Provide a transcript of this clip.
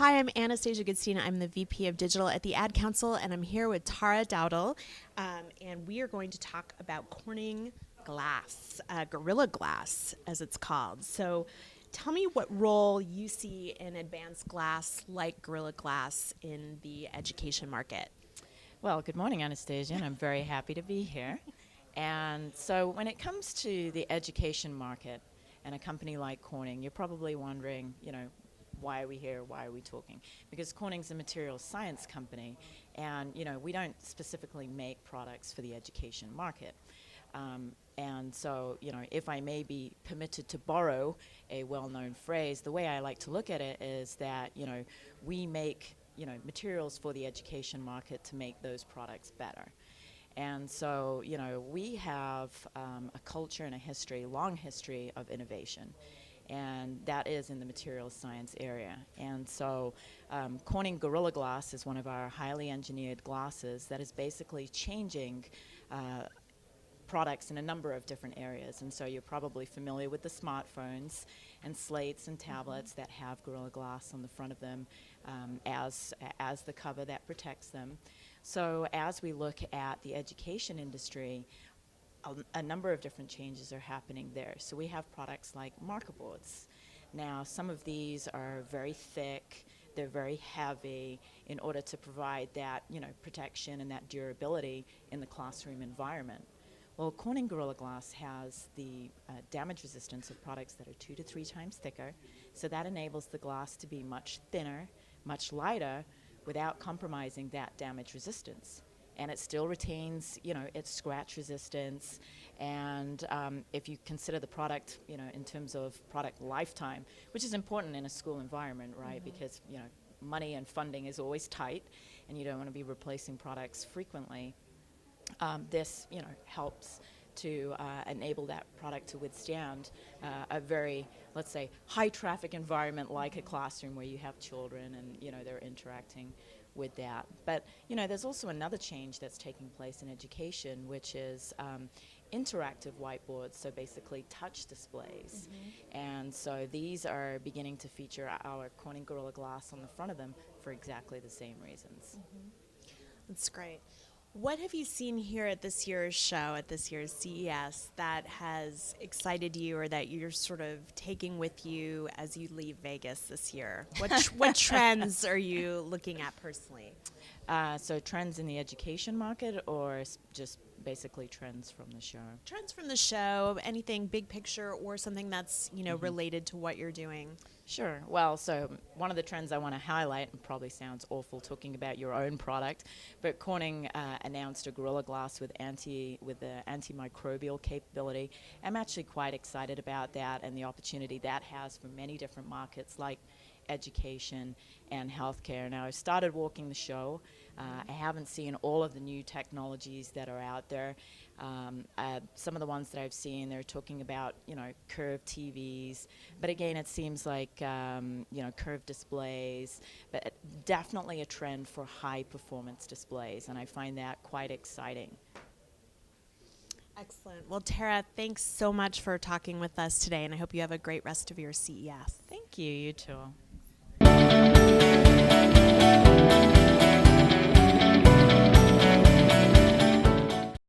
Hi, I'm Anastasia Goodstein. I'm the VP of Digital at the Ad Council, and I'm here with Tara Dowdell, and we are going to talk about Corning Glass, Gorilla Glass, as it's called. So tell me what role you see in advanced glass like Gorilla Glass in the education market. Well, good morning, Anastasia, and I'm very happy to be here. And so when it comes to the education market and a company like Corning, you're probably wondering, why are we here? Why are we talking? Because Corning's a materials science company, and, we don't specifically make products for the education market. And so, if I may be permitted to borrow a well-known phrase, the way I like to look at it is that, we make materials for the education market to make those products better. And so, we have a culture and a history, long history of innovation, and that is in the materials science area. And so Corning Gorilla Glass is one of our highly engineered glasses that is basically changing products in a number of different areas. And so you're probably familiar with the smartphones and slates and tablets that have Gorilla Glass on the front of them as the cover that protects them. So as we look at the education industry, a number of different changes are happening there. So we have products like marker boards. Now, some of these are very thick, they're very heavy in order to provide that, protection and that durability in the classroom environment. Well, Corning Gorilla Glass has the damage resistance of products that are 2 to 3 times thicker, so that enables the glass to be much thinner, much lighter, without compromising that damage resistance. And it still retains, its scratch resistance. And if you consider the product, in terms of product lifetime, which is important in a school environment, right? Mm-hmm. Because, money and funding is always tight, and you don't want to be replacing products frequently. This, helps to enable that product to withstand a very, let's say, high traffic environment like a classroom where you have children and, they're interacting with that. But, there's also another change that's taking place in education, which is interactive whiteboards, so basically touch displays. Mm-hmm. And so these are beginning to feature our Corning Gorilla Glass on the front of them for exactly the same reasons. Mm-hmm. That's great. What have you seen here at this year's show, at this year's CES, that has excited you or that you're sort of taking with you as you leave Vegas this year? What trends are you looking at personally? So trends in the education market or just basically trends from the show? Trends from the show, anything big picture or something that's, Mm-hmm. related to what you're doing. Sure. Well, so one of the trends I want to highlight, and probably sounds awful talking about your own product, but Corning announced a Gorilla Glass with the antimicrobial capability. I'm actually quite excited about that and the opportunity that has for many different markets like education and healthcare. Now, I started walking the show. I haven't seen all of the new technologies that are out there. Some of the ones that I've seen, they're talking about, curved TVs. But again, it seems like, curved displays. But definitely a trend for high performance displays. And I find that quite exciting. Excellent. Well, Tara, thanks so much for talking with us today. And I hope you have a great rest of your CES. Thank you. You too.